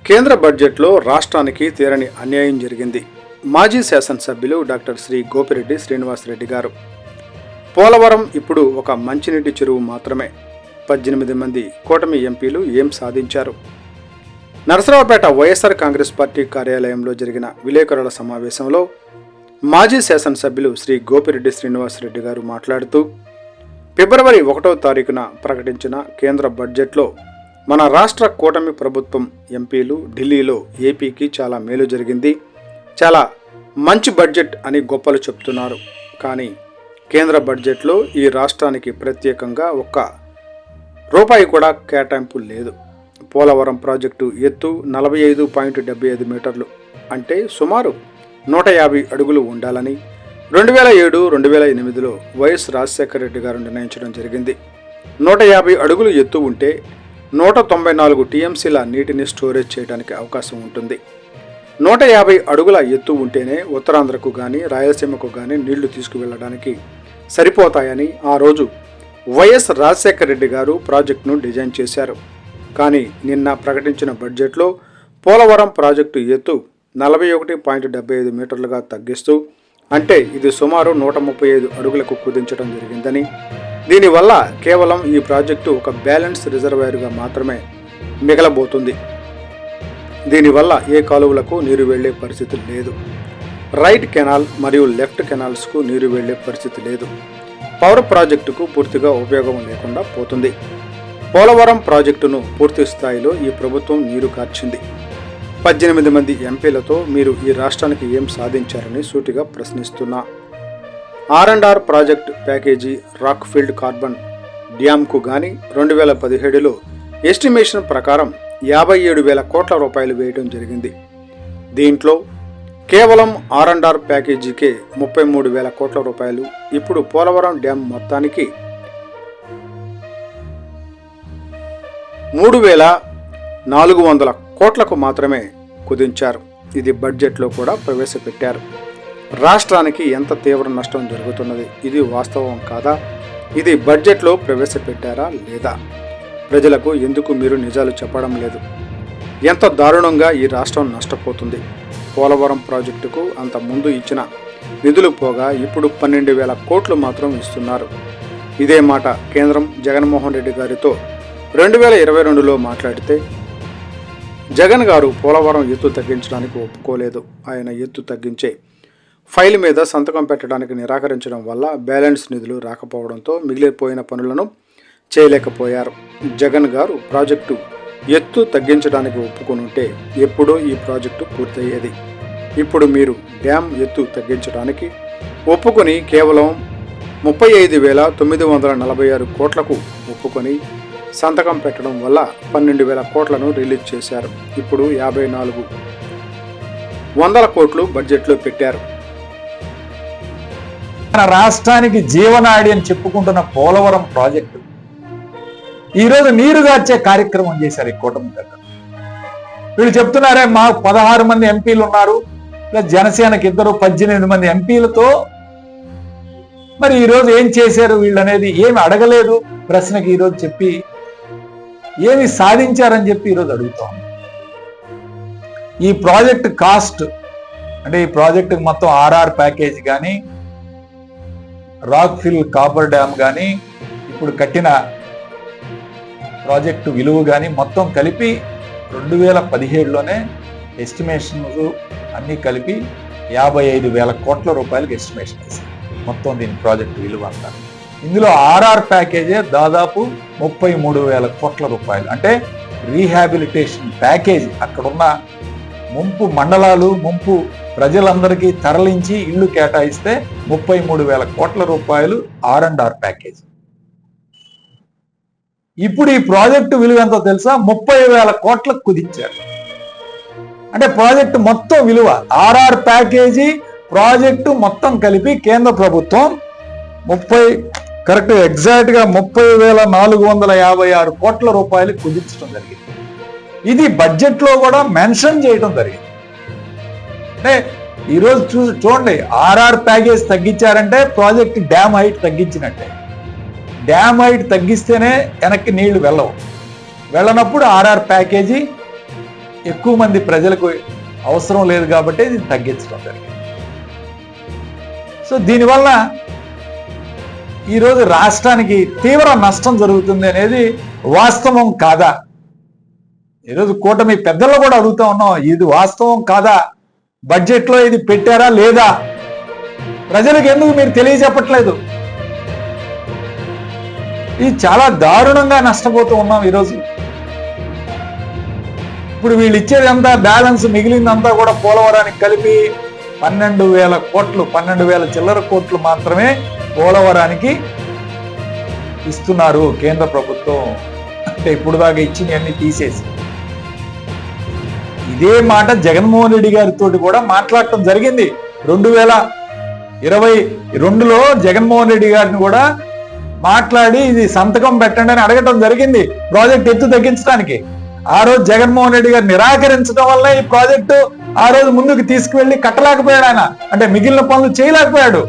కేంద్ర బడ్జెట్లో రాష్ట్రానికి తీరని అన్యాయం జరిగింది. మాజీ శాసనసభ్యులు డాక్టర్ శ్రీ గోపిరెడ్డి శ్రీనివాసరెడ్డి గారు. పోలవరం ఇప్పుడు ఒక మంచినీటి చెరువు మాత్రమే. 18 మంది కూటమి ఎంపీలు ఏం సాధించారు? నరసరావుపేట వైఎస్ఆర్ కాంగ్రెస్ పార్టీ కార్యాలయంలో జరిగిన విలేకరుల సమావేశంలో మాజీ శాసనసభ్యులు శ్రీ గోపిరెడ్డి శ్రీనివాసరెడ్డి గారు మాట్లాడుతూ, ఫిబ్రవరి 1వ తారీఖున ప్రకటించిన కేంద్ర బడ్జెట్లో మన రాష్ట్ర కూటమి ప్రభుత్వం ఎంపీలు ఢిల్లీలో ఏపీకి చాలా మేలు జరిగింది, చాలా మంచి బడ్జెట్ అని గొప్పలు చెప్తున్నారు. కానీ కేంద్ర బడ్జెట్లో ఈ రాష్ట్రానికి ప్రత్యేకంగా ఒక్క రూపాయి కూడా కేటాయింపు లేదు. పోలవరం ప్రాజెక్టు ఎత్తు 45.75 మీటర్లు, అంటే సుమారు 150 అడుగులు ఉండాలని 2007-2008లో వైఎస్ రాజశేఖర రెడ్డి గారు నిర్ణయించడం జరిగింది. 150 అడుగులు ఎత్తు ఉంటే 194 టీఎంసీల నీటిని స్టోరేజ్ చేయడానికి అవకాశం ఉంటుంది. 150 అడుగుల ఎత్తు ఉంటేనే ఉత్తరాంధ్రకు కానీ రాయలసీమకు కానీ నీళ్లు తీసుకువెళ్ళడానికి సరిపోతాయని ఆ రోజు వైఎస్ రాజశేఖర రెడ్డి గారు ప్రాజెక్టును డిజైన్ చేశారు. కానీ నిన్న ప్రకటించిన బడ్జెట్లో పోలవరం ప్రాజెక్టు ఎత్తు 41.75 మీటర్లుగా తగ్గిస్తూ, అంటే ఇది సుమారు 135 అడుగులకు కుదించడం జరిగిందని, దీనివల్ల కేవలం ఈ ప్రాజెక్టు ఒక బ్యాలెన్స్ రిజర్వాయర్గా మాత్రమే మిగలబోతుంది. దీనివల్ల ఏ కాలువలకు నీరు వెళ్లే పరిస్థితి లేదు. రైట్ కెనాల్ మరియు లెఫ్ట్ కెనాల్స్కు నీరు వెళ్లే పరిస్థితి లేదు. పవర్ ప్రాజెక్టుకు పూర్తిగా ఉపయోగం లేకుండా పోతుంది. పోలవరం ప్రాజెక్టును పూర్తి స్థాయిలో ఈ ప్రభుత్వం నీరు కార్చింది. 18 మంది ఎంపీలతో మీరు ఈ రాష్ట్రానికి ఏం సాధించారని సూటిగా ప్రశ్నిస్తున్నా. R&R project package rockfill carbon డ్యామ్కు గాని 2017లో ఎస్టిమేషన్ ప్రకారం 57,000 కోట్ల రూపాయలు వేయడం జరిగింది. దీంట్లో కేవలం R&R ప్యాకేజీకే 33,000 కోట్ల రూపాయలు. ఇప్పుడు పోలవరం డ్యామ్ మొత్తానికి 3,400 కోట్లకు మాత్రమే కుదించారు. ఇది బడ్జెట్లో కూడా ప్రవేశపెట్టారు. రాష్ట్రానికి ఎంత తీవ్ర నష్టం జరుగుతున్నది, ఇది వాస్తవం కాదా? ఇది బడ్జెట్లో ప్రవేశపెట్టారా లేదా? ప్రజలకు ఎందుకు మీరు నిజాలు చెప్పడం లేదు? ఎంత దారుణంగా ఈ రాష్ట్రం నష్టపోతుంది. పోలవరం ప్రాజెక్టుకు అంత ముందు ఇచ్చిన నిధులు పోగా ఇప్పుడు 12,000 కోట్లు మాత్రం ఇస్తున్నారు. ఇదే మాట కేంద్రం జగన్మోహన్ రెడ్డి గారితో 2022లో మాట్లాడితే జగన్ గారు పోలవరం ఎత్తు తగ్గించడానికి ఒప్పుకోలేదు. ఆయన ఎత్తు తగ్గించే ఫైల్ మీద సంతకం పెట్టడానికి నిరాకరించడం వల్ల బ్యాలెన్స్ నిధులు రాకపోవడంతో మిగిలిపోయిన పనులను చేయలేకపోయారు. జగన్ గారు ప్రాజెక్టు ఎత్తు తగ్గించడానికి ఒప్పుకొనుంటే ఎప్పుడో ఈ ప్రాజెక్టు పూర్తయ్యేది. ఇప్పుడు మీరు డ్యామ్ ఎత్తు తగ్గించడానికి ఒప్పుకొని కేవలం 35,946 కోట్లకు ఒప్పుకొని సంతకం పెట్టడం వల్ల 12,000 కోట్లను రిలీజ్ చేశారు. ఇప్పుడు 54,100 కోట్లు బడ్జెట్లో పెట్టారు. మన రాష్ట్రానికి జీవనాడి అని చెప్పుకుంటున్న పోలవరం ప్రాజెక్టు ఈరోజు నీరుగార్చే కార్యక్రమం చేశారు ఈ కూటమి దగ్గర. వీళ్ళు చెప్తున్నారే మాకు 16 మంది ఎంపీలు ఉన్నారు, ప్లస్ జనసేనకి 18 మంది ఎంపీలతో మరి ఈరోజు ఏం చేశారు వీళ్ళు అనేది ఏమి అడగలేదు. ప్రశ్నకి ఈరోజు చెప్పి ఏమి సాధించారని చెప్పి ఈరోజు అడుగుతాం. ఈ ప్రాజెక్ట్ కాస్ట్ అంటే ఈ ప్రాజెక్టుకి మొత్తం R&R ప్యాకేజ్ కానీ రాక్ఫిల్ కాపర్ డ్యామ్ కానీ ఇప్పుడు కట్టిన ప్రాజెక్టు విలువ కానీ మొత్తం కలిపి 2017లోనే ఎస్టిమేషన్స్ అన్నీ కలిపి 55,000 కోట్ల రూపాయలకి ఎస్టిమేషన్ వేశారు మొత్తం దీని ప్రాజెక్టు విలువ అంతా. ఇందులో R&R ప్యాకేజే దాదాపు 33,000 కోట్ల రూపాయలు. అంటే రీహాబిలిటేషన్ ప్యాకేజ్ అక్కడున్న ముంపు మండలాలు ముంపు ప్రజలందరికీ తరలించి ఇళ్లు కేటాయిస్తే 33,000 కోట్ల రూపాయలు R&R ప్యాకేజ్. ఇప్పుడు ఈ ప్రాజెక్టు విలువ ఎంతో తెలుసా? 30,000 కోట్లకు కుదించారు. అంటే ప్రాజెక్టు మొత్తం విలువ R&R ప్యాకేజీ ప్రాజెక్టు మొత్తం కలిపి కేంద్ర ప్రభుత్వం ఎగ్జాక్ట్గా 30,456 కోట్ల రూపాయలు కుదించడం జరిగింది. ఇది బడ్జెట్లో కూడా మెన్షన్ చేయడం జరిగింది. అంటే ఈరోజు చూడండి, R&R ప్యాకేజ్ తగ్గించారంటే ప్రాజెక్ట్ డ్యామ్ హైట్ తగ్గించినట్టే. డ్యామ్ హైట్ తగ్గిస్తేనే వెనక్కి నీళ్లు వెళ్ళవు. వెళ్ళనప్పుడు R&R ప్యాకేజీ ఎక్కువ మంది ప్రజలకు అవసరం లేదు కాబట్టి ఇది తగ్గించడం జరిగింది. సో దీనివల్ల ఈరోజు రాష్ట్రానికి తీవ్ర నష్టం జరుగుతుంది అనేది వాస్తవం కాదా? ఈరోజు కూటమి పెద్దలు కూడా అడుగుతా ఉన్నాం, ఇది వాస్తవం కాదా? బడ్జెట్లో ఇది పెట్టారా లేదా? ప్రజలకు ఎందుకు మీరు తెలియజెప్పట్లేదు? ఇది చాలా దారుణంగా నష్టపోతూ ఉన్నాం ఈరోజు. ఇప్పుడు వీళ్ళు ఇచ్చేది అంతా బ్యాలెన్స్ మిగిలిందంతా కూడా పోలవరానికి కలిపి 12,000 కోట్లు, 12,000 చిల్లర కోట్లు మాత్రమే పోలవరానికి ఇస్తున్నారు కేంద్ర ప్రభుత్వం. అంటే ఇప్పుడు దాకా ఇచ్చినవన్నీ తీసేసి. ఇదే మాట జగన్మోహన్ రెడ్డి గారితో కూడా మాట్లాడటం జరిగింది. 2022లో జగన్మోహన్ రెడ్డి గారిని కూడా మాట్లాడి ఇది సంతకం పెట్టండి అని అడగటం జరిగింది ప్రాజెక్ట్ ఎత్తు తగ్గించడానికి. ఆ రోజు జగన్మోహన్ రెడ్డి గారు నిరాకరించడం వల్ల ఈ ప్రాజెక్టు ఆ రోజు ముందుకు తీసుకువెళ్లి కట్టలేకపోయాడు ఆయన. అంటే మిగిలిన పనులు చేయలేకపోయాడు.